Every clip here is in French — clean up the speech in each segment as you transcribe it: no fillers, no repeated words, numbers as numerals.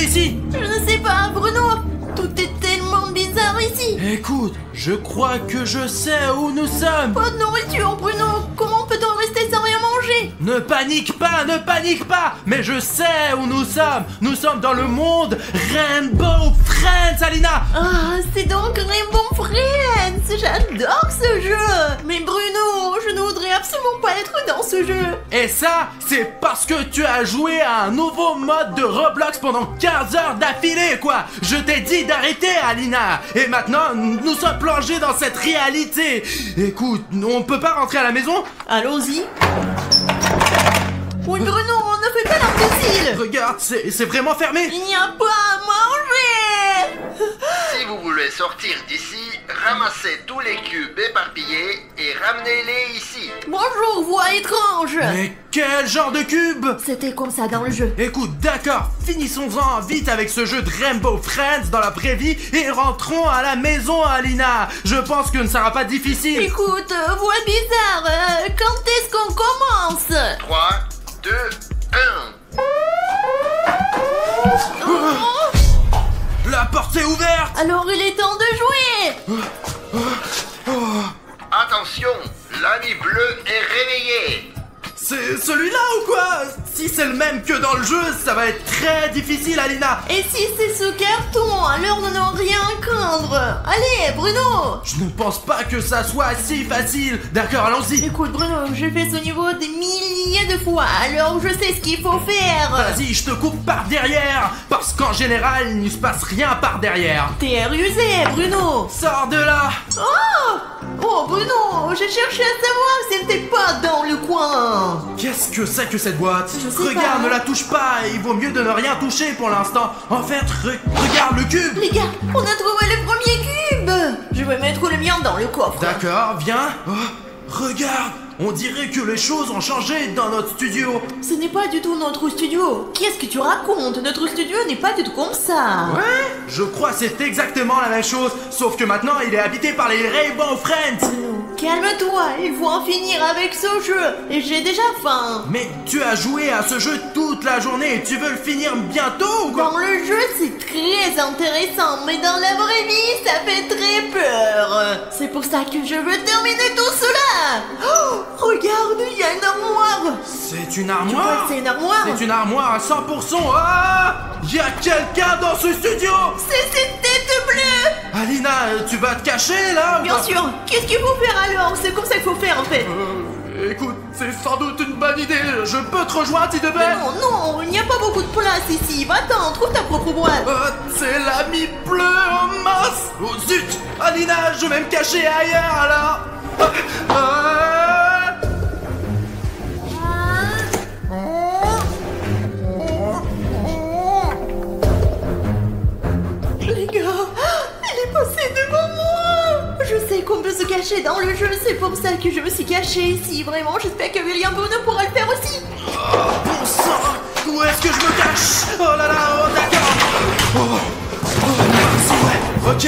ici? Je ne sais pas, Bruno. Tout est tellement bizarre ici. Écoute, je crois que je sais où nous sommes. Pas de nourriture, Bruno. Comment peut-on rester sans rien manger? Ne panique pas, mais je sais où nous sommes. Nous sommes dans le monde Rainbow Friends, Alina. Ah, c'est donc Rainbow Friends. J'adore ce jeu. Mais Bruno, je ne voudrais absolument pas être dans ce jeu. Et ça, c'est parce que tu as joué à un nouveau mode de Roblox pendant 15 heures d'affilée, quoi. Je t'ai dit d'arrêter, Alina. Et maintenant, nous sommes plongés dans cette réalité. Écoute, on peut pas rentrer à la maison? Allons-y. Oui, Bruno, ne fais pas l'imbécile. Regarde, c'est vraiment fermé. Il n'y a pas à manger. Si vous voulez sortir d'ici, ramassez tous les cubes éparpillés et ramenez-les ici. Bonjour, voix étrange. Mais quel genre de cube? C'était comme ça dans le jeu. Écoute, d'accord, finissons-en vite avec ce jeu de Rainbow Friends dans la vraie vie et rentrons à la maison, Alina. Je pense que ce ne sera pas difficile. Écoute, voix bizarre, quand est-ce qu'on commence? 3, 2, 1. La porte est ouverte. Alors il est temps de jouer. Attention, l'ami bleu est réveillé. C'est celui-là ou quoi? Si c'est le même que dans le jeu, ça va être très difficile, Alina. Et si c'est ce carton, alors nous n'avons rien à craindre. Allez, Bruno. Je ne pense pas que ça soit si facile. D'accord, allons-y. Écoute, Bruno, j'ai fait ce niveau des milliers de fois, alors je sais ce qu'il faut faire. Vas-y, je te coupe par derrière. Parce qu'en général, il ne se passe rien par derrière. T'es rusé, Bruno. Sors de là. Oh, Bruno, j'ai cherché à savoir si elle n'était pas dans le coin. Qu'est-ce que c'est que cette boîte? Je sais Regarde, pas. ne la touche pas. Il vaut mieux de ne rien toucher pour l'instant. En fait, regarde le cube. Les gars, on a trouvé le premier cube. Je vais mettre le mien dans le coffre. D'accord, viens. Oh, regarde, on dirait que les choses ont changé dans notre studio. Ce n'est pas du tout notre studio. Qu'est-ce que tu racontes? Notre studio n'est pas du tout comme ça. Ouais, je crois que c'est exactement la même chose, sauf que maintenant il est habité par les Rainbow Friends. Calme-toi, il faut en finir avec ce jeu. Et j'ai déjà faim. Mais tu as joué à ce jeu toute la journée, tu veux le finir bientôt ou quoi? Dans le jeu, c'est très intéressant, mais dans la vraie vie, ça fait très peur. C'est pour ça que je veux terminer tout cela. Oh, regarde, il y a une armoire. C'est une Tu vois armoire? que c'est une armoire? C'est une armoire à 100%. Ah! Il y a quelqu'un dans ce studio! C'est cette tête bleue. Alina, tu vas te cacher là ou Bien quoi? sûr. Qu'est-ce qu'il faut faire alors? C'est comme ça qu'il faut faire en fait. Écoute, c'est sans doute une bonne idée. Je peux te rejoindre s'il te plaît? Non, il n'y a pas beaucoup de place ici. Va-t'en, trouve ta propre boîte. C'est l'ami bleu en masse! Oh zut! Alina, je vais me cacher ailleurs alors! Les gars, elle est passée devant moi. Je sais qu'on peut se cacher dans le jeu, c'est pour ça que je me suis cachée ici. Vraiment, j'espère que William Bruno pourra le faire aussi. Bon sang! Où est-ce que je me cache? Oh là là, oh d'accord! Merci, ouais, ok!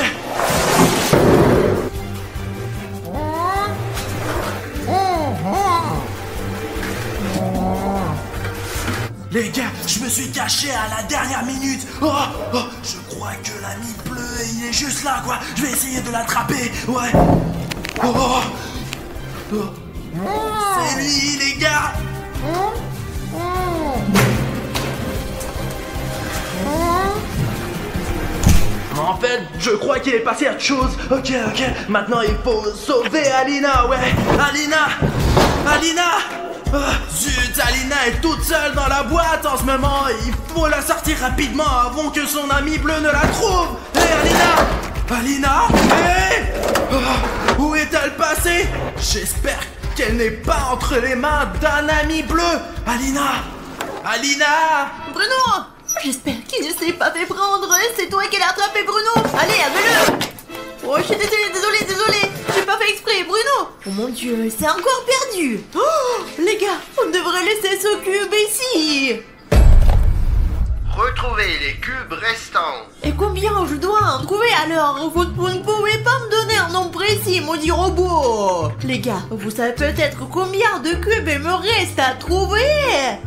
Les gars, je me suis caché à la dernière minute! Je crois que l'ami bleu, il est juste là, quoi! Je vais essayer de l'attraper, ouais! C'est lui, les gars! En fait, je crois qu'il est passé à autre chose. Ok, maintenant il faut sauver Alina, ouais. Alina Zut, Alina est toute seule dans la boîte en ce moment. Il faut la sortir rapidement avant que son ami bleu ne la trouve. Hé, Alina, où est-elle passée? J'espère qu'elle n'est pas entre les mains d'un ami bleu. Alina Bruno, j'espère qu'il ne s'est pas fait prendre. C'est toi qui l'as attrapé, Bruno. Allez, avais-le. Oh, je suis désolé. J'ai pas fait exprès, Bruno. Oh mon Dieu, c'est encore perdu. Oh, les gars, on devrait laisser ce cube ici. Retrouvez retrouver les cubes restants. Et combien je dois en trouver alors? Vous ne pouvez pas me donner un nom précis, maudit robot. Les gars, vous savez peut-être combien de cubes il me reste à trouver?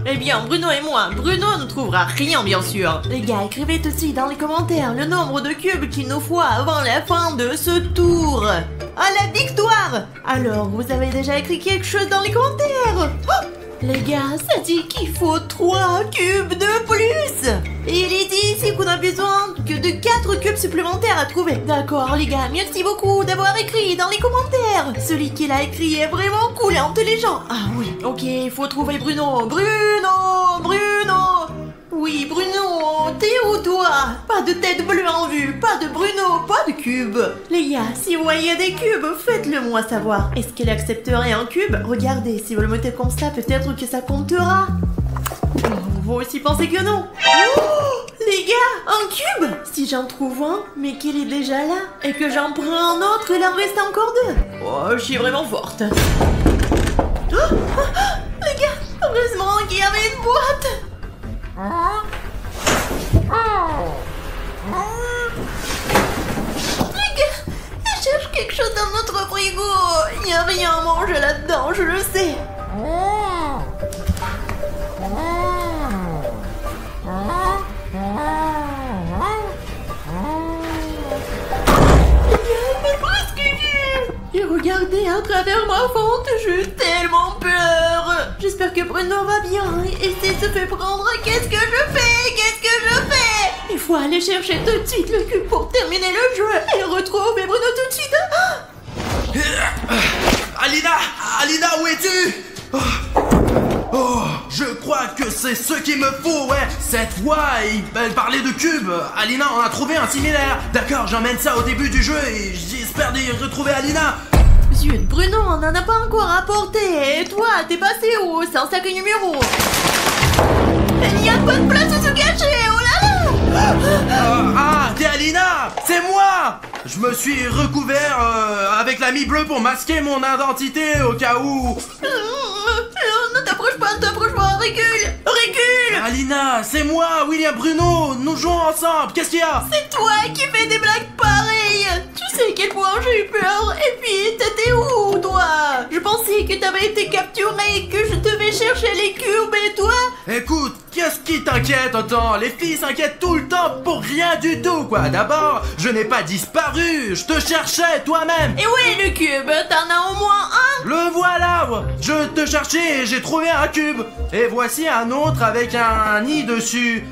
Eh bien, Bruno et moi, Bruno ne trouvera rien bien sûr. Les gars, écrivez tout de suite dans les commentaires le nombre de cubes qu'il nous faut avant la fin de ce tour. À la victoire! Alors, vous avez déjà écrit quelque chose dans les commentaires? Oh, les gars, ça dit qu'il faut 3 cubes de plus. Et il est dit ici qu'on a besoin que de 4 cubes supplémentaires à trouver. D'accord, les gars, merci beaucoup d'avoir écrit dans les commentaires. Celui qui l'a écrit est vraiment cool et intelligent. Ah oui, ok, il faut trouver Bruno. Oui, Bruno, t'es où toi? Pas de tête bleue en vue, pas de Bruno, pas de cube. Les gars, si vous voyez des cubes, faites-le moi savoir. Est-ce qu'il accepterait un cube? Regardez, si vous le mettez comme ça, peut-être que ça comptera. Vous aussi pensez que non? Oh, les gars, un cube? Si j'en trouve un, mais qu'il est déjà là, et que j'en prends un autre, il en reste encore 2. Oh, je suis vraiment forte. Les gars, heureusement qu'il y avait une boîte. Les gars, je cherche quelque chose dans notre frigo. Il n'y a rien à manger là-dedans, je le sais. Et regardez à travers ma fente, j'ai tellement peur. J'espère que Bruno va bien. Et s'il se fait prendre, qu'est-ce que je fais? Il faut aller chercher tout de suite le cube pour terminer le jeu et retrouver Bruno tout de suite. Alina, où es-tu? Oh, je crois que c'est ce qu'il me faut, ouais. Cette voix, elle parlait de cubes. Alina en a trouvé un similaire. D'accord, j'emmène ça au début du jeu et j'espère d'y retrouver Alina. Zut, Bruno, on n'en a pas encore apporté. Et toi, t'es passé où? C'est un sac numéro. Il n'y a pas de place où se cacher, oh là là. T'es Alina? C'est moi. Je me suis recouvert avec la mie bleue pour masquer mon identité au cas où. Ne t'approche pas, recule. Alina, c'est moi, William Bruno. Nous jouons ensemble, qu'est-ce qu'il y a? C'est toi qui fais des blagues pareilles. Tu sais quel point j'ai eu peur. Et puis, t'étais où, toi? Je pensais que t'avais été capturé et que je devais chercher les cubes et toi? Écoute, qu'est-ce qui t'inquiète autant? Les filles s'inquiètent tout le temps pour rien du tout, quoi. D'abord, je n'ai pas disparu, je te cherchais toi-même. Et où est le cube? T'en as au moins un? Le voilà, je te cherchais et j'ai trouvé un cube. Et voici un autre avec un nid dessus.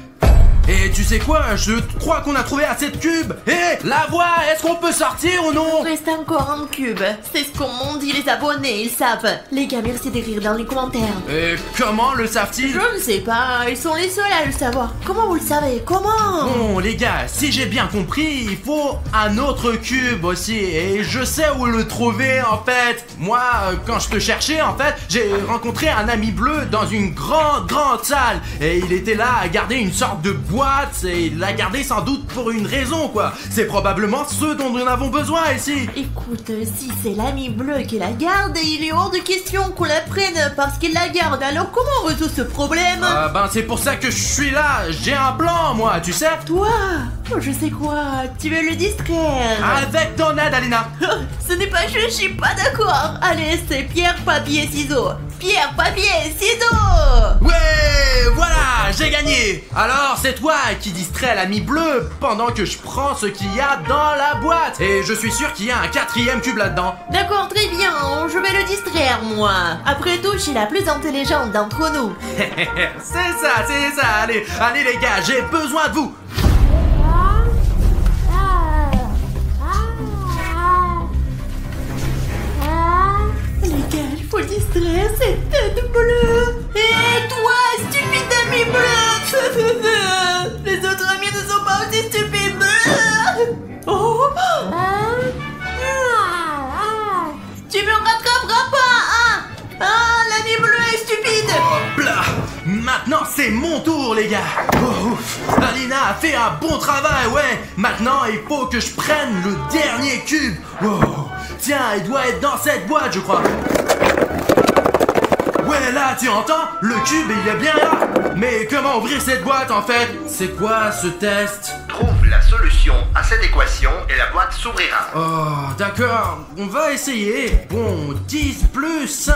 Et tu sais quoi, je crois qu'on a trouvé assez de cubes. Et la voix, est-ce qu'on peut sortir ou non? Il reste encore un cube. C'est ce qu'on m'ont dit les abonnés, ils savent. Les gars, merci d'écrire dans les commentaires. Et comment le savent-ils? Je ne sais pas, ils sont les seuls à le savoir. Comment vous le savez? Comment? Bon les gars, si j'ai bien compris, il faut un autre cube aussi. Et je sais où le trouver en fait. Moi, quand je te cherchais en fait, j'ai rencontré un ami bleu dans une grande salle. Et il était là à garder une sorte de boîte. Et il l'a gardé sans doute pour une raison quoi. C'est probablement ce dont nous avons besoin ici. Écoute, si c'est l'ami bleu qui la garde, il est hors de question qu'on la prenne parce qu'il la garde. Alors comment on résout ce problème? C'est pour ça que je suis là. J'ai un plan moi, tu sais. Toi, je sais quoi, tu veux le distraire. Avec ton aide Alina. Ce n'est pas je suis pas d'accord. Allez, c'est pierre, papier, ciseaux. Pierre, papier, ciseaux. Ouais, voilà, j'ai gagné. Alors c'est toi qui distrait l'ami bleu pendant que je prends ce qu'il y a dans la boîte. Et je suis sûr qu'il y a un 4e cube là-dedans. D'accord, très bien, je vais le distraire moi. Après tout, je suis la plus intelligente d'entre nous. C'est ça, allez les gars, j'ai besoin de vous. Les gars, il faut distraire cette tête bleue. Et toi, stupide ami bleu. Les autres amis ne sont pas aussi stupides. Oh. Tu me rattraperas pas, hein? L'ami bleu est stupide. Hop là. Maintenant c'est mon tour les gars. Alina a fait un bon travail, ouais. Maintenant il faut que je prenne le dernier cube. Tiens, il doit être dans cette boîte je crois. Ouais, Hé là, tu entends? Le cube, il est bien là. Mais comment ouvrir cette boîte en fait? C'est quoi ce test? Trouve la solution à cette équation et la boîte s'ouvrira. Oh, d'accord, on va essayer. Bon, 10 plus 5.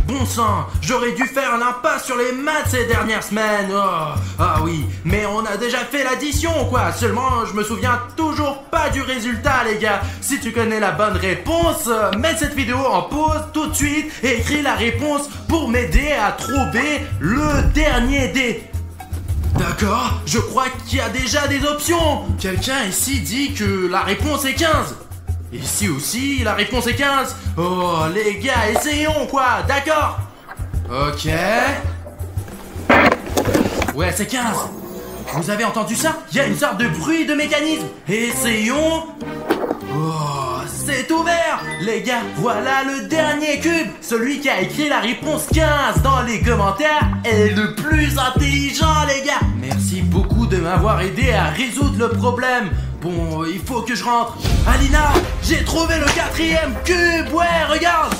Bon sang, j'aurais dû faire l'impasse sur les maths ces dernières semaines. Oh, ah oui, mais on a déjà fait l'addition quoi. Seulement, je me souviens toujours pas du résultat les gars. Si tu connais la bonne réponse, mets cette vidéo en pause tout de suite et écris la réponse pour m'aider à trouver le dernier dé. D'accord, je crois qu'il y a déjà des options. Quelqu'un ici dit que la réponse est 15. Ici aussi, la réponse est 15. Oh, les gars, essayons quoi, d'accord? Ok. Ouais, c'est 15. Vous avez entendu ça? Il y a une sorte de bruit de mécanisme. Essayons. Oh, c'est ouvert. Les gars, voilà le dernier cube. Celui qui a écrit la réponse 15 dans les commentaires est le plus intelligent, les gars. Merci beaucoup de m'avoir aidé à résoudre le problème. Bon, il faut que je rentre. Alina, j'ai trouvé le 4e cube. Ouais, regarde.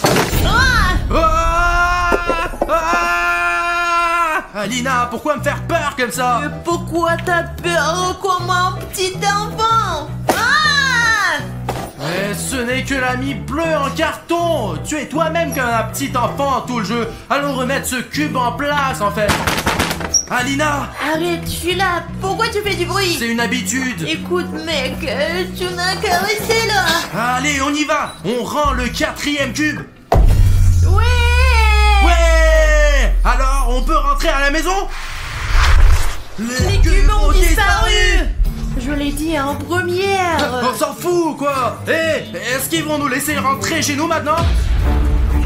Alina, pourquoi me faire peur comme ça? Mais pourquoi t'as peur comme un petit enfant? Mais ce n'est que l'ami bleu en carton. Tu es toi-même comme un petit enfant tout le jeu. Allons remettre ce cube en place en fait. Alina! Arrête, je suis là. Pourquoi tu fais du bruit? C'est une habitude. Écoute mec, tu n'as qu'à rester là. Allez, on y va. On rend le 4e cube. Ouais. Alors, on peut rentrer à la maison? Les cubes ont disparu. Je l'ai dit en première. On s'en fout quoi. Est-ce qu'ils vont nous laisser rentrer chez nous maintenant?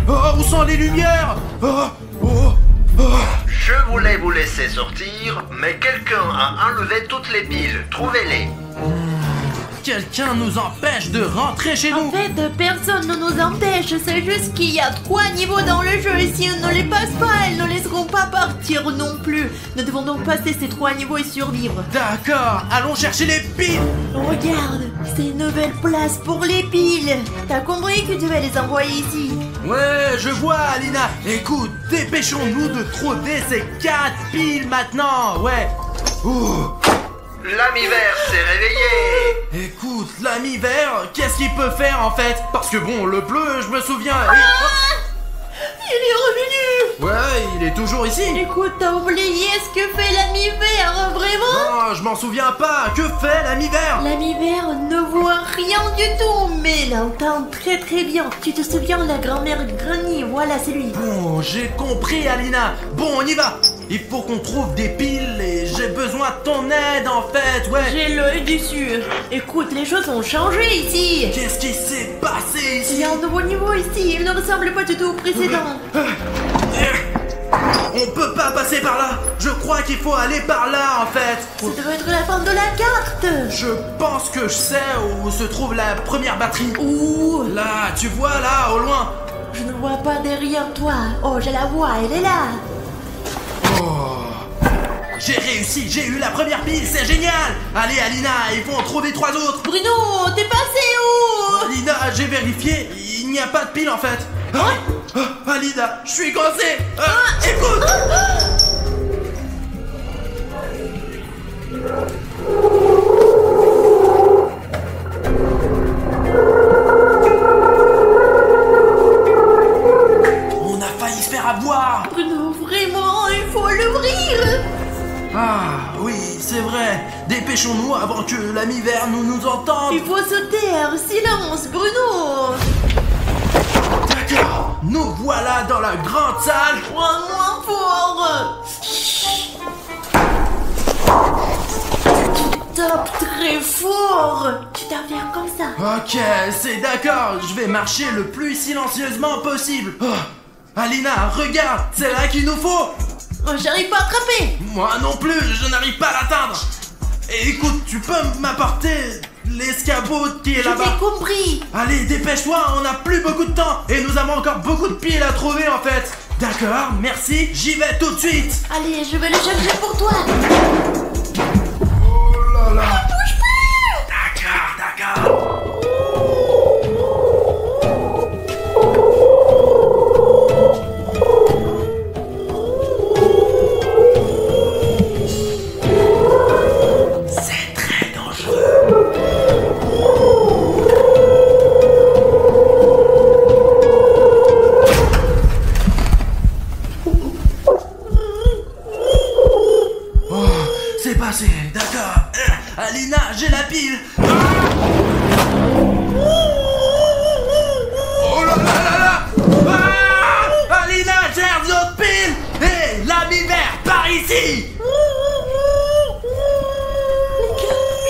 Oh, où sont les lumières? Je voulais vous laisser sortir, mais quelqu'un a enlevé toutes les piles. Trouvez-les. Quelqu'un nous empêche de rentrer chez nous. En fait, personne ne nous empêche. C'est juste qu'il y a 3 niveaux dans le jeu. Et si on ne les passe pas, elles ne laisseront pas partir non plus. Nous devons donc passer ces 3 niveaux et survivre. D'accord, allons chercher les piles. Regarde, c'est une nouvelle place pour les piles. T'as compris que tu vas les envoyer ici? Ouais, je vois, Alina. Écoute, dépêchons-nous de trouver ces 4 piles maintenant. Ouais. Ouh. L'ami vert s'est réveillé. Écoute, l'ami vert, qu'est-ce qu'il peut faire en fait? Parce que bon, le bleu, je me souviens. Il est revenu. Ouais, il est toujours ici. Écoute, t'as oublié ce que fait l'ami vert, vraiment? Non, je m'en souviens pas. Que fait l'ami vert? L'ami vert ne voit rien du tout, mais il entend très très bien. Tu te souviens de la grand-mère Granny? Voilà, c'est lui. Bon, j'ai compris, Alina. Bon, on y va. Il faut qu'on trouve des piles et j'ai besoin de ton aide en fait, ouais. J'ai l'œil dessus. Écoute, les choses ont changé ici. Qu'est-ce qui s'est passé ici? Il y a un nouveau niveau ici. Il ne ressemble pas du tout au précédent. On peut pas passer par là. Je crois qu'il faut aller par là en fait. Ça doit être la fin de la carte. Je pense que je sais où se trouve la première batterie. Ouh. Là, tu vois là, au loin. Je ne vois pas derrière toi. Oh, je la vois, elle est là. Oh. J'ai réussi, j'ai eu la première pile, c'est génial. Allez Alina, il faut en trouver 3 autres. Bruno, t'es passé où? Alina, j'ai vérifié, il n'y a pas de pile en fait. Alina, je suis coincé. Écoute. On a failli se faire avoir. Bruno, vraiment, il faut l'ouvrir. Ah oui, c'est vrai. Dépêchons-nous avant que l'ami vert nous entende. Il faut se taire. Silence, Bruno. D'accord, nous voilà dans la grande salle. Moins fort. Tu tapes très fort. Tu dois faire comme ça. Ok, c'est d'accord, je vais marcher le plus silencieusement possible. Oh, Alina, regarde, c'est là qu'il nous faut. Oh, j'arrive pas à attraper. Moi non plus, je n'arrive pas à l'atteindre. Et écoute, tu peux m'apporter l'escabeau qui est Je là-bas? t'ai compris. Allez, dépêche-toi, on n'a plus beaucoup de temps. Et nous avons encore beaucoup de piles à trouver en fait. D'accord, merci, j'y vais tout de suite. Allez, je vais le chercher pour toi. Oh là là. Bouge plus. D'accord. passer, d'accord. Alina, j'ai la pile. Ah oh là là là là. Ah Alina, j'ai une autre pile. Hé, l'ami vert, par ici.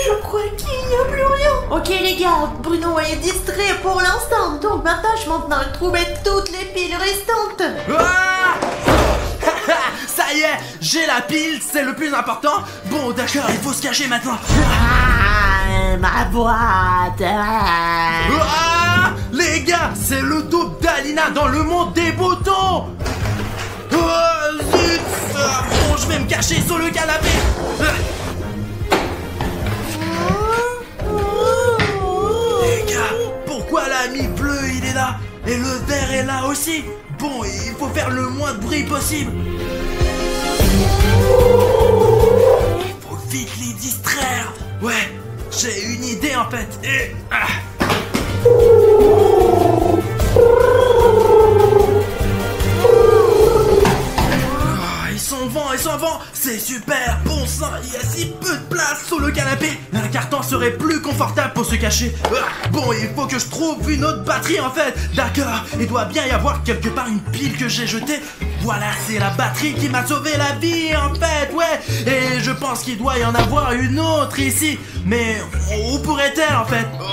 Je crois qu'il n'y a plus rien. Ok les gars, Bruno est distrait pour l'instant, donc ma tâche maintenant est de trouver toutes les piles restantes. Ah ça y est, j'ai la pile, c'est le plus important. Bon d'accord, il faut se cacher maintenant. Ah, ma boîte. Ah les gars, c'est le double d'Alina dans le monde des boutons. Oh zut. Bon, je vais me cacher sur le canapé. Les gars, pourquoi l'ami bleu il est là et le vert est là aussi? Bon, il faut faire le moins de bruit possible. Il faut vite les distraire. Ouais, j'ai une idée en fait. Et... ils s'en vont, c'est super. Bon sang, il y a si peu de place sur le canapé. Un carton serait plus confortable pour se cacher. Bon, il faut que je trouve une autre batterie en fait. D'accord, il doit bien y avoir quelque part une pile que j'ai jetée. Voilà, c'est la batterie qui m'a sauvé la vie en fait, ouais. Et je pense qu'il doit y en avoir une autre ici. Mais où pourrait-elle en fait? Oh,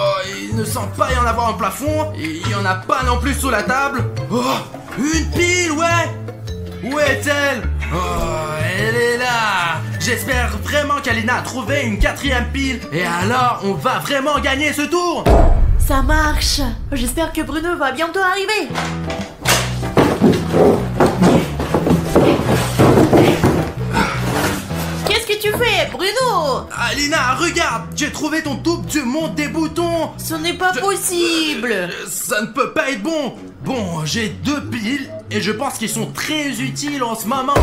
il ne semble pas y en avoir au plafond. Il y en a pas non plus sous la table. Oh, une pile, ouais. Où est-elle? Oh, elle est là. J'espère vraiment qu'Alina a trouvé une 4e pile. Et alors, on va vraiment gagner ce tour. Ça marche. J'espère que Bruno va bientôt arriver. Qu'est-ce que tu fais, Bruno? Alina, regarde, j'ai trouvé ton double du monde des boutons. Ce n'est pas possible. Ça ne peut pas être bon. Bon, j'ai 2 piles et je pense qu'ils sont très utiles en ce moment.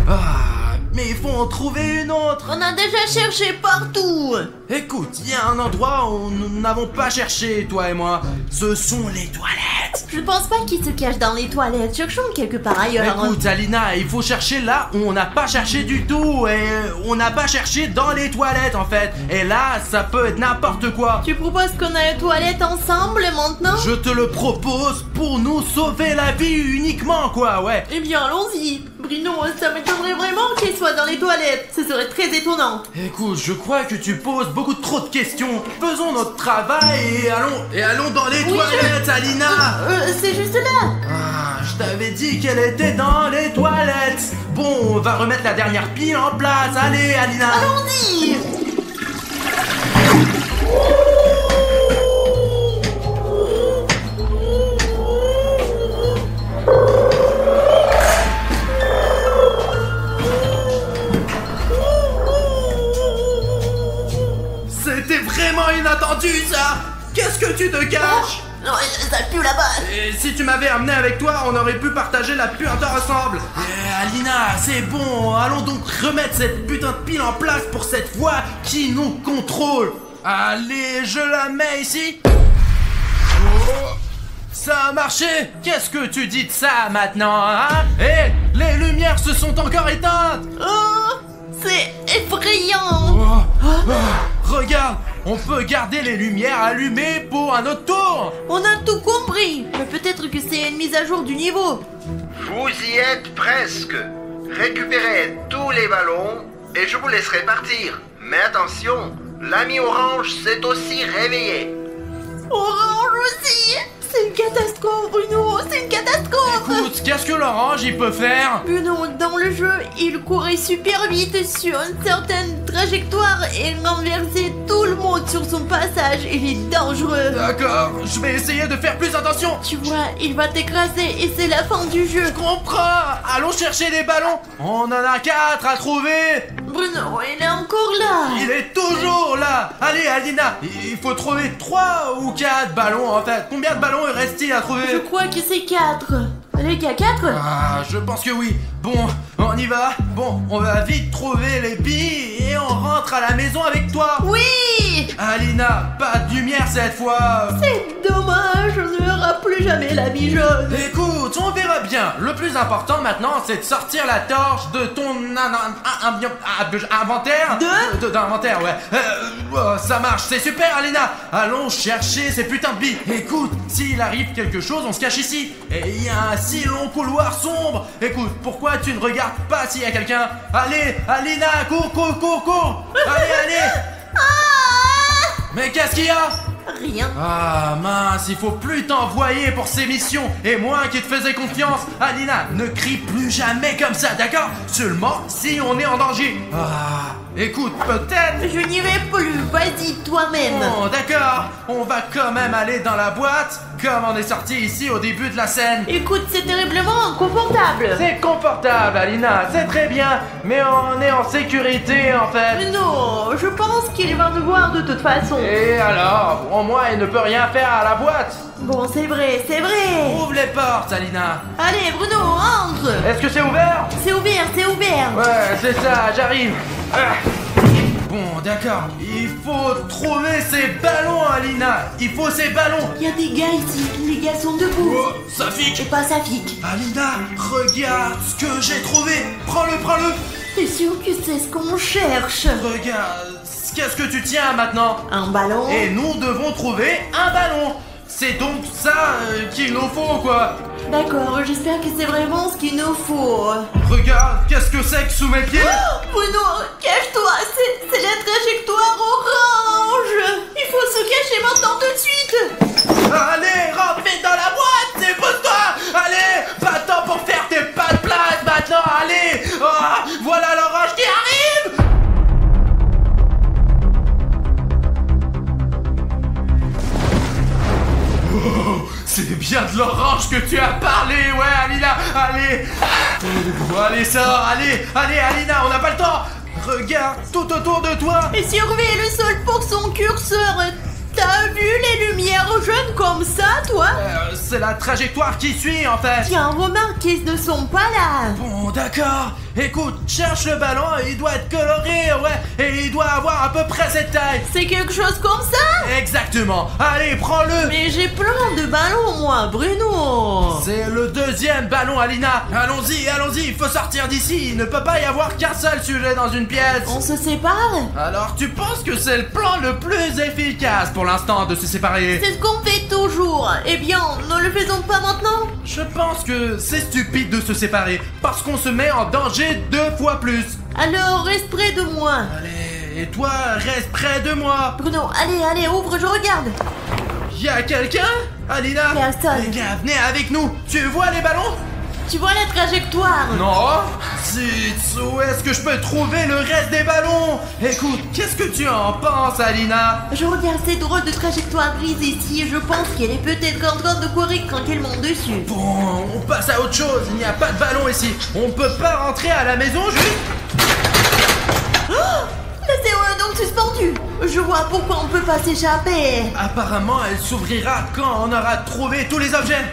Ah, mais il faut en trouver une autre. On a déjà cherché partout. Écoute, il y a un endroit où nous n'avons pas cherché, toi et moi. Ce sont les toilettes. Je pense pas qu'il se cache dans les toilettes. Cherchons quelque part ailleurs. Écoute, Alina, il faut chercher là où on n'a pas cherché du tout. Et on n'a pas cherché dans les toilettes en fait. Et là, ça peut être n'importe quoi. Tu proposes qu'on aille aux toilettes ensemble maintenant? Je te le propose pour nous sauver la vie uniquement, quoi, ouais. Eh bien, allons-y. Bruno, ça m'étonnerait vraiment qu'il soit dans les toilettes. Ce serait très étonnant. Écoute, je crois que tu poses beaucoup trop de questions. Faisons notre travail et allons dans les toilettes, Alina. C'est juste là. Ah, je t'avais dit qu'elle était dans les toilettes. Bon, on va remettre la dernière pile en place. Allez, Alina. Allons-y. C'était vraiment inattendu, ça. Qu'est-ce que tu te caches? Non, ça pue là-bas. Et si tu m'avais amené avec toi, on aurait pu partager la putain ensemble. Alina, c'est bon, allons donc remettre cette putain de pile en place pour cette voix qui nous contrôle. Allez, je la mets ici. Oh, ça a marché. Qu'est-ce que tu dis de ça maintenant, hein? Eh, les lumières se sont encore éteintes. Oh, c'est effrayant. Regarde, on peut garder les lumières allumées pour un autre tour. On a tout compris. Mais peut-être que c'est une mise à jour du niveau. Vous y êtes presque. Récupérez tous les ballons et je vous laisserai partir. Mais attention, l'ami orange s'est aussi réveillé. Orange aussi. C'est une catastrophe, Bruno. C'est une catastrophe. Écoute, qu'est-ce que l'orange il peut faire? Bruno, dans le jeu, il courait super vite sur une certaine trajectoire et renversait tout le monde sur son passage. Il est dangereux. D'accord, je vais essayer de faire plus attention. Tu vois, il va t'écraser et c'est la fin du jeu. Je comprends. Allons chercher les ballons. On en a 4 à trouver. Bruno, il est encore là. Il est toujours là. Allez, Alina, il faut trouver 3 ou 4 ballons en fait. Combien de ballons reste-t-il à trouver? Je crois que c'est 4. Les gars, 4? Ah, je pense que oui. Bon, on y va. Bon, on va vite trouver les billes et on rentre à la maison avec toi. Oui. Alina, pas de lumière cette fois. C'est dommage, on ne verra plus jamais la vie jaune. Écoute, on verra bien. Le plus important maintenant, c'est de sortir la torche de ton inventaire. D'inventaire, ouais. Ça marche, c'est super, Alina. Allons chercher ces putains de billes. Écoute, s'il arrive quelque chose, on se cache ici. Et il y a un si long couloir sombre. Écoute, pourquoi tu ne regardes pas s'il y a quelqu'un? Allez, Alina, cours. Allez. Mais qu'est-ce qu'il y a? Rien. Ah mince, il faut plus t'envoyer pour ces missions. Et moi qui te faisais confiance, Alina, ne crie plus jamais comme ça, d'accord? Seulement si on est en danger. Ah, écoute, peut-être... Je n'y vais plus, vas-y toi-même. Bon, d'accord, on va quand même aller dans la boîte, comme on est sorti ici au début de la scène. Écoute, c'est terriblement inconfortable. C'est confortable, Alina, c'est très bien, mais on est en sécurité en fait. Non, je pense qu'il va nous voir de toute façon. Et alors, au moins il ne peut rien faire à la boîte. Bon, c'est vrai. Ouvre les portes, Alina. Allez, Bruno, entre. Est-ce que c'est ouvert? C'est ouvert. Ouais, c'est ça, j'arrive. Bon, d'accord. Il faut trouver ces ballons, Alina. Il faut ces ballons. Il y a des gars ici, les gars sont debout. Oh, Safik. Et pas Safik. Alina, regarde ce que j'ai trouvé. Prends-le. T'es sûr que c'est ce qu'on cherche? Regarde, qu'est-ce que tu tiens maintenant? Un ballon. Et nous devons trouver un ballon. C'est donc ça qu'il nous faut, quoi. D'accord, j'espère que c'est vraiment ce qu'il nous faut. Regarde, qu'est-ce que c'est que sous mes pieds? Oh, Bruno, cache-toi, c'est la trajectoire orange. Il faut se cacher maintenant tout de suite. Allez, rentre vite dans la boîte, dépose-toi. Allez, pas de temps pour faire tes pas de place maintenant, allez. Oh, voilà l'orange qui arrive. Oh, c'est bien de l'orange que tu as parlé, ouais, Alina, allez. Allez, sors, allez, Alina, on n'a pas le temps. Regarde tout autour de toi. Et surveille le sol pour son curseur. T'as vu les lumières jaunes comme ça, toi? C'est la trajectoire qui suit, en fait. Tiens, remarque qu'ils ne sont pas là. Bon, d'accord. Écoute, cherche le ballon, il doit être coloré, ouais. Et il doit avoir à peu près cette taille. C'est quelque chose comme ça? Exactement. Allez, prends-le. Mais j'ai plein de ballons, moi, Bruno. C'est le deuxième ballon, Alina. Allons-y, il faut sortir d'ici. Il ne peut pas y avoir qu'un seul sujet dans une pièce. On se sépare? Alors, tu penses que c'est le plan le plus efficace pour l'instant de se séparer? C'est ce qu'on fait toujours. Eh bien, ne le faisons pas maintenant? Je pense que c'est stupide de se séparer parce qu'on se met en danger 2 fois plus. Alors, reste près de moi. Allez, et toi, reste près de moi. Bruno, allez, ouvre, je regarde. Y'a quelqu'un? Alina? Personne. Les gars, venez avec nous. Tu vois les ballons? Tu vois la trajectoire? Non. Zut, où est-ce que je peux trouver le reste des ballons? Écoute, qu'est-ce que tu en penses, Alina? Je regarde cette drôle de trajectoire grise ici et je pense qu'elle est peut-être en train de courir tranquillement dessus. Bon, on passe à autre chose. Il n'y a pas de ballon ici. On peut pas rentrer à la maison juste... La serrure est donc suspendue. Je vois pourquoi on peut pas s'échapper. Apparemment, elle s'ouvrira quand on aura trouvé tous les objets.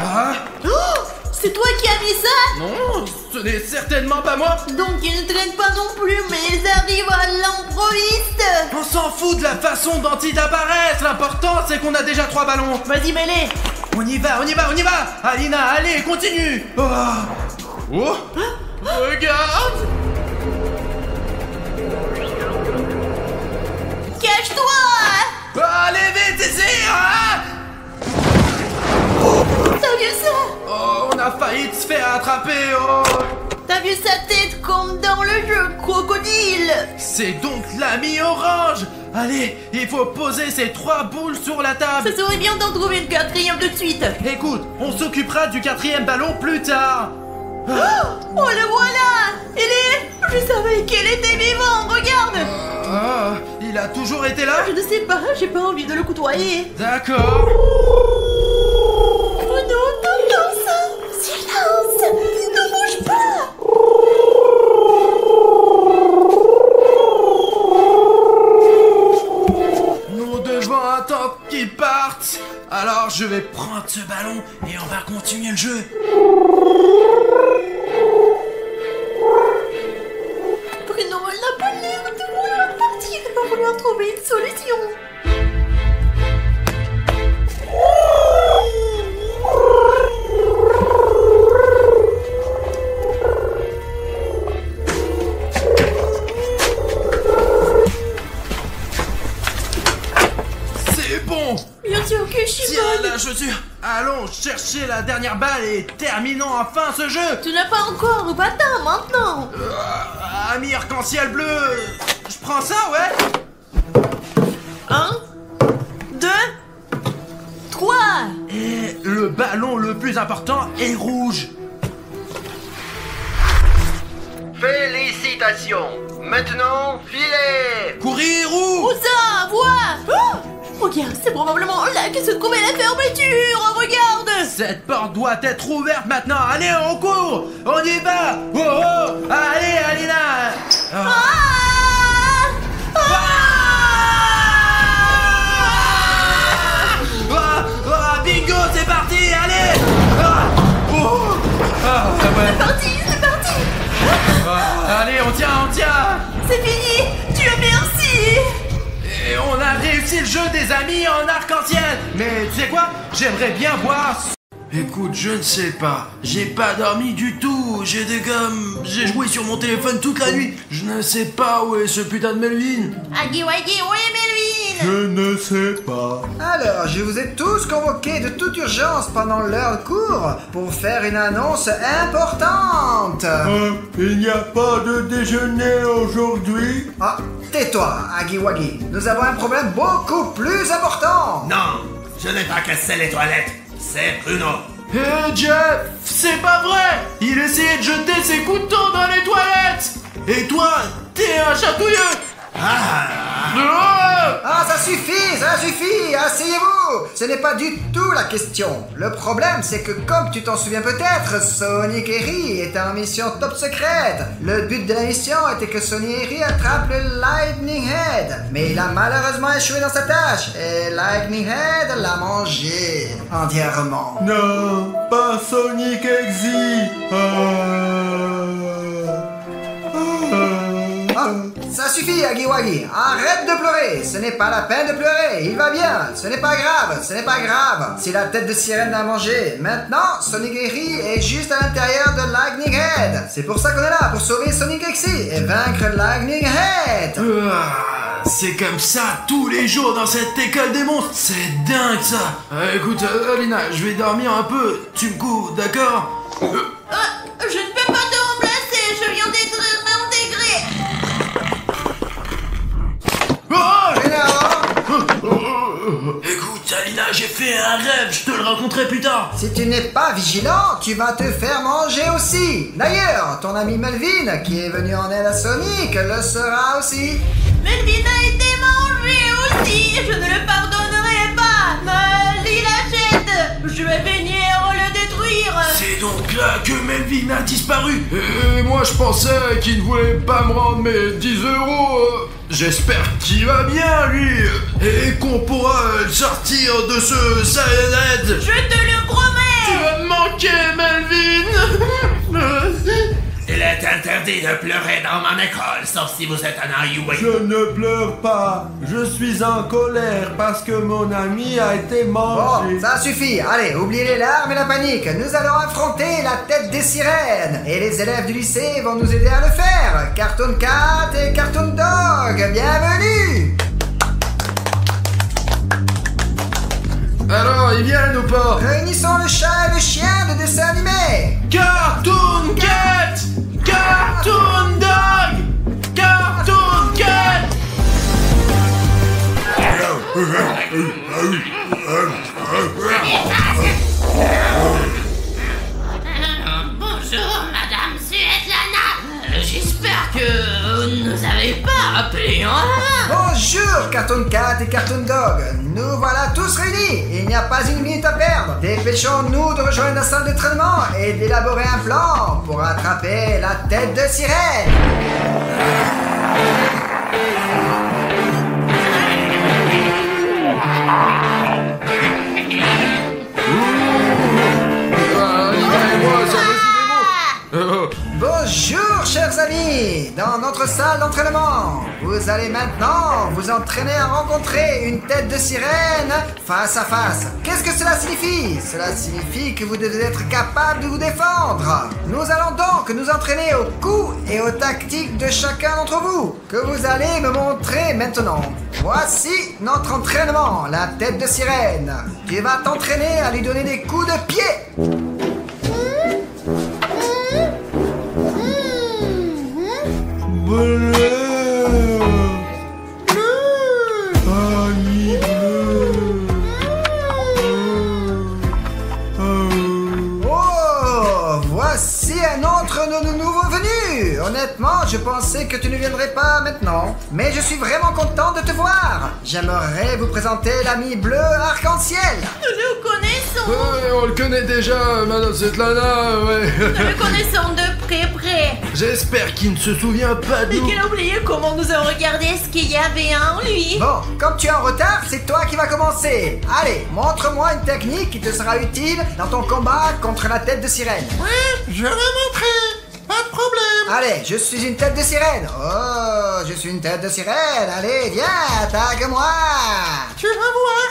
Ah? Oh, c'est toi qui as mis ça? Non, ce n'est certainement pas moi. Donc ils ne traînent pas non plus, mais ils arrivent à l'improviste. On s'en fout de la façon dont ils apparaissent. L'important, c'est qu'on a déjà 3 ballons. Vas-y, mets-les. On y va. Alina, allez, continue. Oh, regarde. Cache-toi. Allez, vite ici, hein. T'as vu ça? Oh, on a failli se faire attraper, oh. T'as vu sa tête comme dans le jeu Crocodile? C'est donc l'ami orange. Allez, il faut poser ces 3 boules sur la table. Ça serait bien d'en trouver une 4e de suite. Écoute, on s'occupera du 4e ballon plus tard. Oh, le voilà. Il est... Je savais qu'il était vivant, regarde. Il a toujours été là? Je ne sais pas, j'ai pas envie de le côtoyer. D'accord. Oh non, silence. Silence. Ne bouge pas. Nous devons attendre qu'il parte. Alors je vais prendre ce ballon et on va continuer le jeu. Bruno, elle n'a pas l'air de vouloir partir. Elle va vouloir la chaussure. Allons chercher la dernière balle et terminons enfin ce jeu. Tu n'as pas encore, bâtard, maintenant. Ami arc-en-ciel bleu. Je prends ça, ouais. 1, 2, 3. Et le ballon le plus important est rouge. Félicitations. Maintenant, filez. Courir où? Où ça? Vois. Oh, regarde, c'est probablement là que se trouvait la fermeture. Regarde. Cette porte doit être ouverte maintenant. Allez, on court. On y va. Oh, oh. Allez, Alina. Ah! Bingo, c'est parti, allez. Ouais. C'est parti. Allez, on tient. C'est fini. Tu as merci. Et on a réussi le jeu des amis en arc-en-ciel. Mais tu sais quoi? J'aimerais bien voir... Écoute, je ne sais pas. J'ai pas dormi du tout. J'ai joué sur mon téléphone toute la nuit. Je ne sais pas où est ce putain de Melvin. Aggy Waggy, où est Melvin? Je ne sais pas. Alors, je vous ai tous convoqués de toute urgence pendant l'heure de cours pour faire une annonce importante. Il n'y a pas de déjeuner aujourd'hui? Ah, tais-toi, Aggy Waggy. Nous avons un problème beaucoup plus important. Non, je n'ai pas cassé les toilettes. C'est Bruno. Jeff, c'est pas vrai. Il essayait de jeter ses couteaux dans les toilettes. Et toi, t'es un chatouilleux. Ah, ça suffit, asseyez-vous. Ce n'est pas du tout la question. Le problème, c'est que comme tu t'en souviens peut-être, Sonic et Ri étaient en mission top secrète. Le but de la mission était que Sonic et Ri attrapent le Lightning Head. Mais il a malheureusement échoué dans sa tâche. Et Lightning Head l'a mangé entièrement. Non, pas Sonic Exy. Ça suffit, Aggy Waggy. Arrête de pleurer. Ce n'est pas la peine de pleurer. Il va bien. Ce n'est pas grave. Si la tête de sirène l'a mangé. Maintenant, Sonic et Ri est juste à l'intérieur de Lightning Head. C'est pour ça qu'on est là, pour sauver Sonic Exy et vaincre Lightning Head. C'est comme ça tous les jours dans cette école des monstres. C'est dingue ça. Écoute, Alina, je vais dormir un peu. Tu me couvres, d'accord? Je ne peux pas te remplacer. Je viens d'être réintégré. Écoute, Alina, j'ai fait un rêve. Je te le raconterai plus tard. Si tu n'es pas vigilant, tu vas te faire manger aussi. D'ailleurs, ton ami Melvin, qui est venu en aide à Sonic, le sera aussi. Melvin a été mangé aussi. Je ne le pardonnerai pas. Il achète. Je vais venir le détruire. C'est donc là que Melvin a disparu. Et moi, je pensais qu'il ne voulait pas me rendre mes 10 €. J'espère qu'il va bien, lui. Et qu'on pourra le sortir de ce Saiyanhead. Je te le promets. Tu vas me manquer, Melvin. Il est interdit de pleurer dans mon école, sauf si vous êtes un IUA. Je ne pleure pas. Je suis en colère parce que mon ami a été mangé. Bon, ça suffit. Allez, oubliez les larmes et la panique. Nous allons affronter la tête des sirènes. Et les élèves du lycée vont nous aider à le faire. Cartoon Cat et Cartoon Dog, bienvenue. Alors, ils viennent ou pas? Réunissons le chat et le chien de dessin animé. Cartoon Cat! Cartoon Dog! Cartoon Cat! Bonjour, Madame Svetlana. J'espère que vous ne nous avez pas appelé en Bonjour Cartoon Cat et Cartoon Dog. Nous voilà tous réunis. Il n'y a pas une minute à perdre. Dépêchons-nous de rejoindre la salle d'entraînement et d'élaborer un plan pour attraper la tête de sirène. Bonjour chers amis. amis, dans notre salle d'entraînement. Vous allez maintenant vous entraîner à rencontrer une tête de sirène face à face. Qu'est-ce que cela signifie? Cela signifie que vous devez être capable de vous défendre. Nous allons donc nous entraîner aux coups et aux tactiques de chacun d'entre vous, que vous allez me montrer maintenant. Voici notre entraînement, la tête de sirène. Tu vas t'entraîner à lui donner des coups de pied. Oh, voici un autre de nos nouveaux venus. Honnêtement, je pensais que tu ne viendrais pas maintenant. Mais je suis vraiment content de te voir. J'aimerais vous présenter l'ami bleu arc-en-ciel. Nous le connaissons. Ouais, on le connaît déjà, Madame Svetlana, ouais. Nous le connaissons de près. J'espère qu'il ne se souvient pas de Mais nous. qu'il a oublié comment nous avons regardé ce qu'il y avait en lui. Bon, comme tu es en retard, c'est toi qui vas commencer. Allez, montre-moi une technique qui te sera utile dans ton combat contre la tête de sirène. Je vais montrer. Pas de problème. Allez, je suis une tête de sirène. Oh, je suis une tête de sirène. Allez, viens, attaque-moi. Tu vas voir.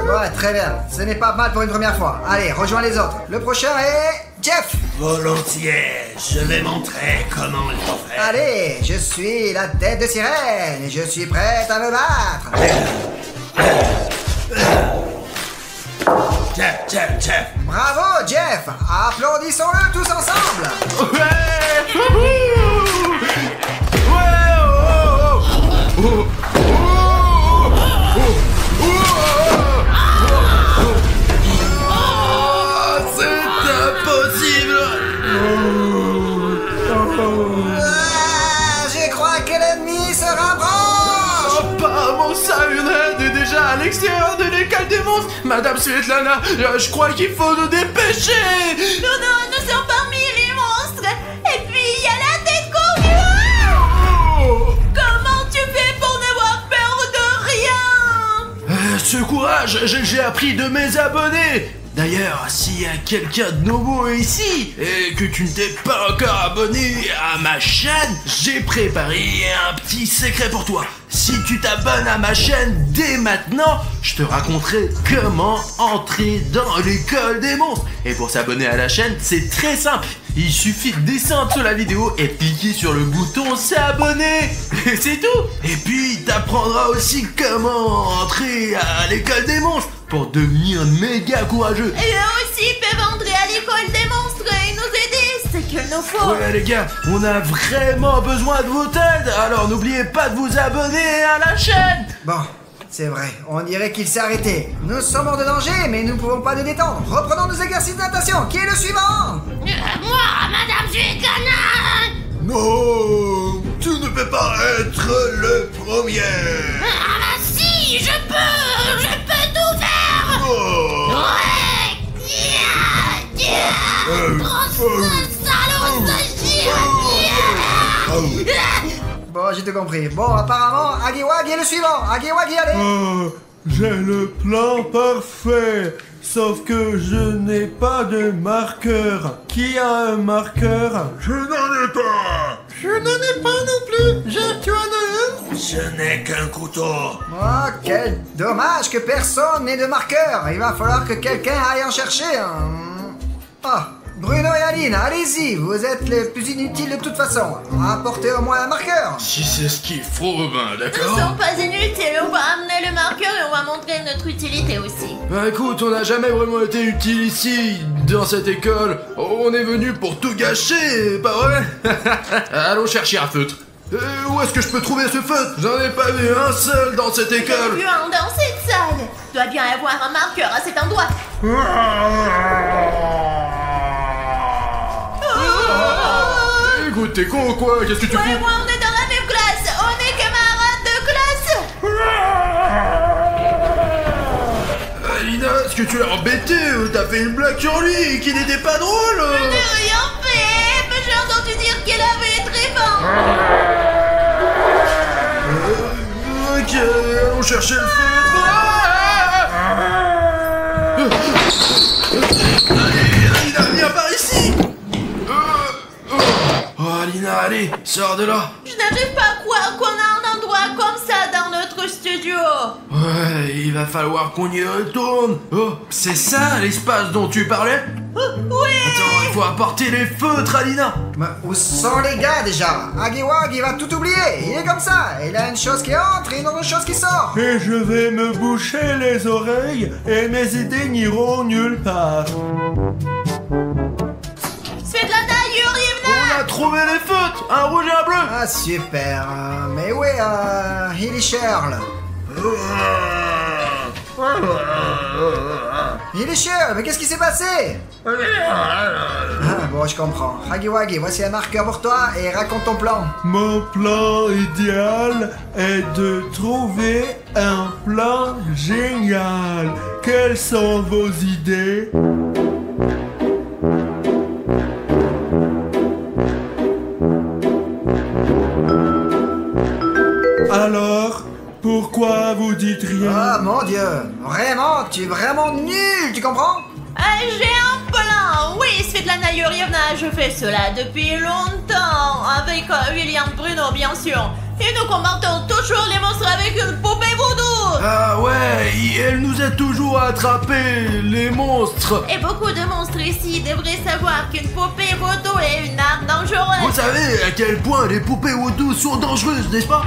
Ouais, très bien. Ce n'est pas mal pour une première fois. Allez, rejoins les autres. Le prochain est Jeff. Volontiers, je vais montrer comment il faut faire. Allez, je suis la tête de sirène et je suis prête à me battre. Jeff. Bravo, Jeff. Applaudissons-le tous ensemble. Ouais. Wouhou. Ouais. C'est impossible. Je crois que l'ennemi se rapproche. Apparemment, Sirenhead est déjà à l'extérieur de l'école des monstres. Madame Svetlana, je crois qu'il faut nous dépêcher. Nous sommes parmi les monstres. Et puis il y a la tête courue. Oh. Comment tu fais pour n'avoir peur de rien? Ce courage, j'ai appris de mes abonnés. D'ailleurs, s'il y a quelqu'un de nouveau ici et que tu ne t'es pas encore abonné à ma chaîne, j'ai préparé un petit secret pour toi. Si tu t'abonnes à ma chaîne dès maintenant, je te raconterai comment entrer dans l'école des monstres. Et pour s'abonner à la chaîne, c'est très simple. Il suffit de descendre sur la vidéo et cliquer sur le bouton s'abonner. Et c'est tout. Et puis, t'apprendras aussi comment entrer à l'école des monstres pour devenir méga courageux. Et eux aussi peuvent entrer à l'école des monstres et nous aider. C'est qu'il nous faut. Ouais les gars, on a vraiment besoin de votre aide. Alors n'oubliez pas de vous abonner à la chaîne. Bon, c'est vrai, on dirait qu'il s'est arrêté. Nous sommes hors de danger, mais nous ne pouvons pas nous détendre. Reprenons nos exercices de natation. Qui est le suivant? Moi, Madame Svetlana. Non, tu ne peux pas être le premier. Ah bah si, je peux tout faire. Oh. Ouais. Salaud, Bon, j'ai tout compris. Bon, apparemment, Agiwag est le suivant. Agiwag, allez. Oh, j'ai le plan parfait. Sauf que je n'ai pas de marqueur. Qui a un marqueur? Je n'en ai pas. Je n'en ai pas non plus. Tu en as un? Je n'ai qu'un couteau. Oh, quel dommage que personne n'ait de marqueur. Il va falloir que quelqu'un aille en chercher un. Ah, Bruno et Aline, allez-y. Vous êtes les plus inutiles de toute façon. Apportez au moins un marqueur. Si c'est ce qu'il faut, ben Nous d'accord. sommes pas inutiles. On va amener le marqueur et on va montrer notre utilité aussi. Bah écoute, on n'a jamais vraiment été utile ici, dans cette école. On est venu pour tout gâcher, pas vrai? Allons chercher un feutre. Où est-ce que je peux trouver ce feutre? J'en ai pas vu un seul dans cette école. Bien dans cette salle. Doit bien y avoir un marqueur à cet endroit. Écoute, t'es con ou quoi? Qu'est-ce que tu Toi et fous? moi, on est dans la même classe. On est camarades de classe. Alina, est-ce que tu l'as embêté? T'as fait une blague sur lui qui n'était pas drôle. Je n'ai rien fait. Mais j'ai entendu dire qu'elle avait très faim. Ok, allons chercher le feutre. Allez, Alina, viens par ici. Alina, allez, sors de là. Je n'arrive pas à croire qu'on a un endroit comme ça dans notre studio. Ouais, il va falloir qu'on y retourne. Oh, c'est ça l'espace dont tu parlais? Oui. Attends, il faut apporter les feutres, Alina. Mais où sont les gars déjà? Hagiwag, il va tout oublier. Il est comme ça. Il a une chose qui entre et une autre chose qui sort. Et je vais me boucher les oreilles et mes idées n'iront nulle part. Svetlana Yurievna. On a trouvé les feutres, un rouge et un bleu. Ah super. Mais où est Hilly Shirl? Hilly Shirl, mais qu'est-ce qui s'est passé? Ah bon, je comprends. Hagiwagi, voici un marqueur pour toi et raconte ton plan. Mon plan idéal est de trouver un plan génial. Quelles sont vos idées? Alors, pourquoi vous dites rien? Ah mon dieu, vraiment, tu es vraiment nul, tu comprends? J'ai un plan. Oui, Svetlana Yurievna, je fais cela depuis longtemps. Avec William Bruno, bien sûr. Et nous combattons toujours les monstres avec une poupée voodoo. Ah ouais, elle nous a toujours attrapé les monstres. Et beaucoup de monstres ici devraient savoir qu'une poupée vaudou est une arme dangereuse. Vous savez à quel point les poupées vaudou sont dangereuses, n'est-ce pas?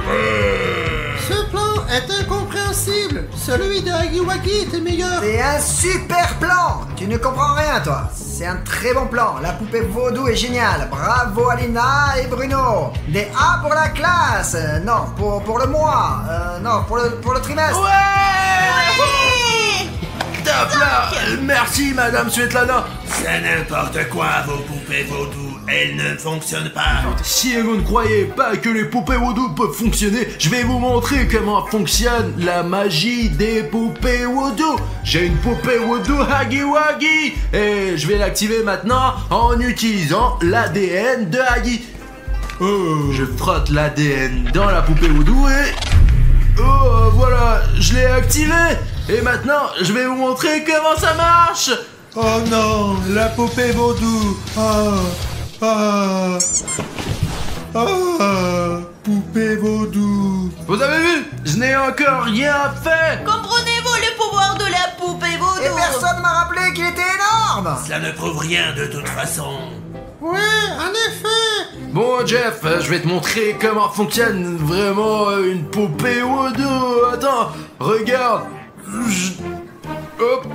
Ce plan est incompréhensible. Celui de Hagiwagi était meilleur. C'est un super plan. Tu ne comprends rien, toi. C'est un très bon plan. La poupée vaudou est géniale. Bravo Alina et Bruno. Des A pour la classe. Non, pour le mois. Non, pour le trimestre. Ouais! Top là! Merci, Madame Svetlana. C'est n'importe quoi, vos poupées vaudou. Elles ne fonctionnent pas. Si vous ne croyez pas que les poupées vaudou peuvent fonctionner, je vais vous montrer comment fonctionne la magie des poupées vaudou. J'ai une poupée vaudou Hagiwagi et je vais l'activer maintenant en utilisant l'ADN de Hagi. Je frotte l'ADN dans la poupée vaudou et... Oh, voilà, je l'ai activé. Et maintenant, je vais vous montrer comment ça marche. Oh non, la poupée vaudou. Poupée vaudou. Vous avez vu? Je n'ai encore rien fait. Comprenez-vous le pouvoir de la poupée vaudou? Et personne m'a rappelé qu'il était énorme. Cela ne prouve rien de toute façon. Ouais, en effet. Bon Jeff, je vais te montrer comment fonctionne vraiment une poupée vaudou. Attends, regarde. Hop.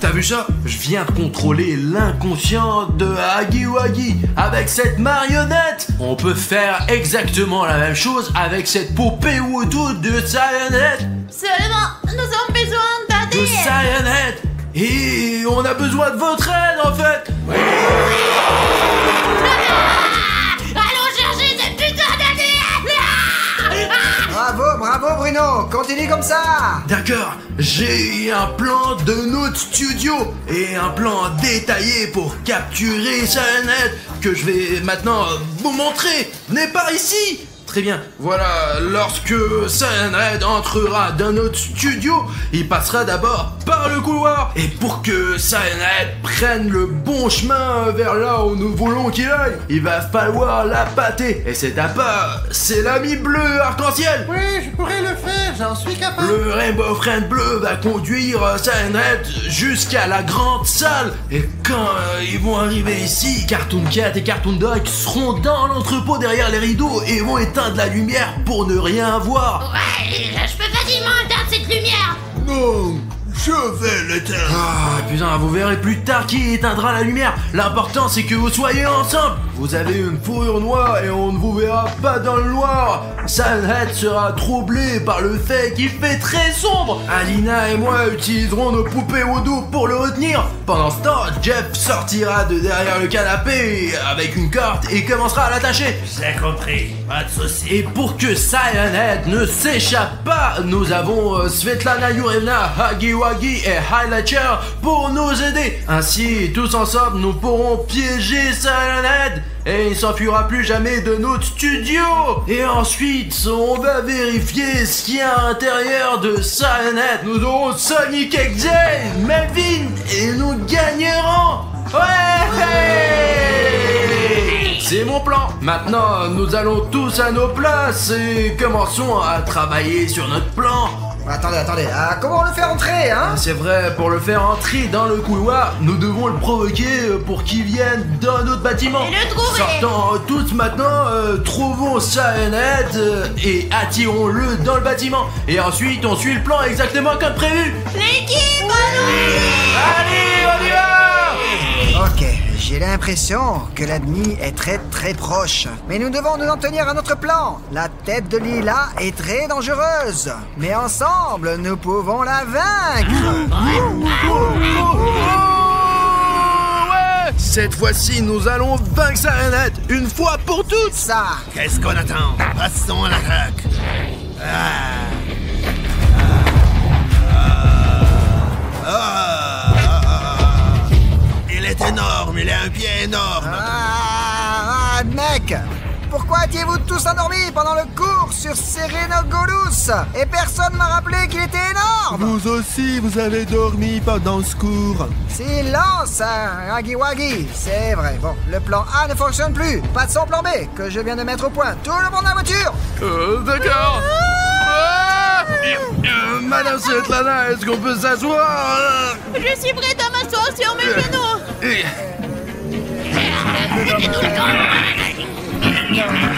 T'as vu ça? Je viens de contrôler l'inconscient de Hagiwagi. Avec cette marionnette, on peut faire exactement la même chose avec cette poupée vaudou de Cyanette. Seulement, nous avons besoin De d'ADN. Cyanette. Et on a besoin de votre aide en fait. Allons chercher cette putain d'ADN. Bravo Bruno, continue comme ça. D'accord, j'ai un plan de notre studio et un plan détaillé pour capturer Cyanette que je vais maintenant vous montrer. Venez par ici. Très bien, voilà, lorsque Cyanette entrera dans notre studio, il passera d'abord par le couloir. Et pour que Cyanette prenne le bon chemin vers là où nous voulons qu'il aille, il va falloir la pâter. Et cet appât, c'est l'ami bleu arc-en-ciel. Oui, je pourrais le faire, j'en suis capable. Le Rainbow Friend bleu va conduire Cyanette jusqu'à la grande salle. Et quand ils vont arriver ici, Cartoon Cat et Cartoon Dog seront dans l'entrepôt derrière les rideaux et vont éteindre la lumière pour ne rien voir. Ouais, je peux facilement éteindre cette lumière. Non, je vais l'éteindre. Ah putain, vous verrez plus tard qui éteindra la lumière. L'important c'est que vous soyez ensemble. Vous avez une fourrure noire et on ne vous verra pas dans le noir. Cyanette sera troublée par le fait qu'il fait très sombre. Alina et moi utiliserons nos poupées vaudou pour le retenir. Pendant ce temps, Jeff sortira de derrière le canapé avec une corde et commencera à l'attacher. J'ai compris, pas de soucis. Et pour que Cyanette ne s'échappe pas, nous avons Svetlana Yurievna, Hagiwagi et Highlighter pour nous aider. Ainsi, tous ensemble, nous pourrons piéger Cyanette et il ne s'enfuira plus jamais de notre studio. Et ensuite, on va vérifier ce qu'il y a à l'intérieur de Cyanette. Nous aurons Sonic XJ, Melvin et nous gagnerons. Ouais! C'est mon plan. Maintenant, nous allons tous à nos places et commençons à travailler sur notre plan. Attendez, comment on le fait entrer, hein? C'est vrai, pour le faire entrer dans le couloir, nous devons le provoquer pour qu'il vienne dans notre bâtiment. Et le trouver. Sortons tous maintenant, trouvons Cyanide et attirons-le dans le bâtiment. Et ensuite, on suit le plan exactement comme prévu. L'équipe, allons-y! Allez, on y va! Ok, j'ai l'impression que l'ennemi est très proche. Mais nous devons nous en tenir à notre plan. La tête de Lila est très dangereuse. Mais ensemble, nous pouvons la vaincre. Ouais! Cette fois-ci, nous allons vaincre Cyanide une fois pour toutes. Ça. Qu'est-ce qu'on attend? Passons à l'attaque. Il est énorme, il a un pied énorme. Mec, pourquoi étiez-vous tous endormis pendant le cours sur Serenogolus? Et personne m'a rappelé qu'il était énorme. Vous aussi, vous avez dormi pendant ce cours. Silence, Hagiwagi. C'est vrai. Bon, le plan A ne fonctionne plus. Pas de son plan B, que je viens de mettre au point. Tout le monde dans la voiture. D'accord. Madame Svetlana, est-ce qu'on peut s'asseoir? Je suis prête à m'asseoir sur mes genoux.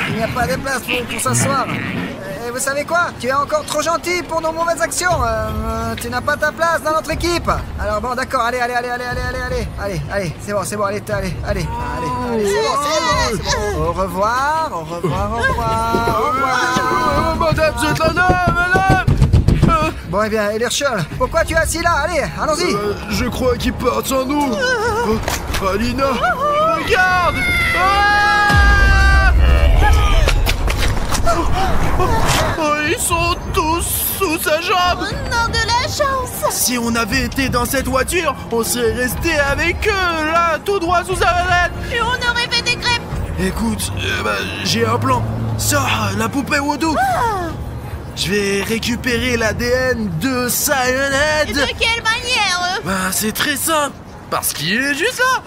Il n'y a pas de place pour s'asseoir. Et vous savez quoi? Tu es encore trop gentil pour nos mauvaises actions. Tu n'as pas ta place dans notre équipe. Alors bon, d'accord, allez, c'est bon, allez, c'est bon. Au revoir. Madame Svetlana, madame! Bon, eh bien, Ederchel, pourquoi tu es assis là? Allez, allons-y. Je crois qu'ils partent sans nous. Alina, regarde! Ils sont tous sous sa jambe. Non, de la chance. Si on avait été dans cette voiture, on serait resté avec eux, là, tout droit sous sa tête. Et on aurait fait des crêpes. Écoute, j'ai un plan. Sors la poupée Woodoo. Je vais récupérer l'ADN de Et Cyanide. de quelle manière? C'est très simple, parce qu'il est juste là.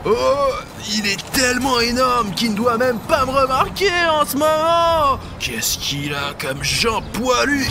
Oh, il est tellement énorme qu'il ne doit même pas me remarquer en ce moment. Qu'est-ce qu'il a comme jambe poilue?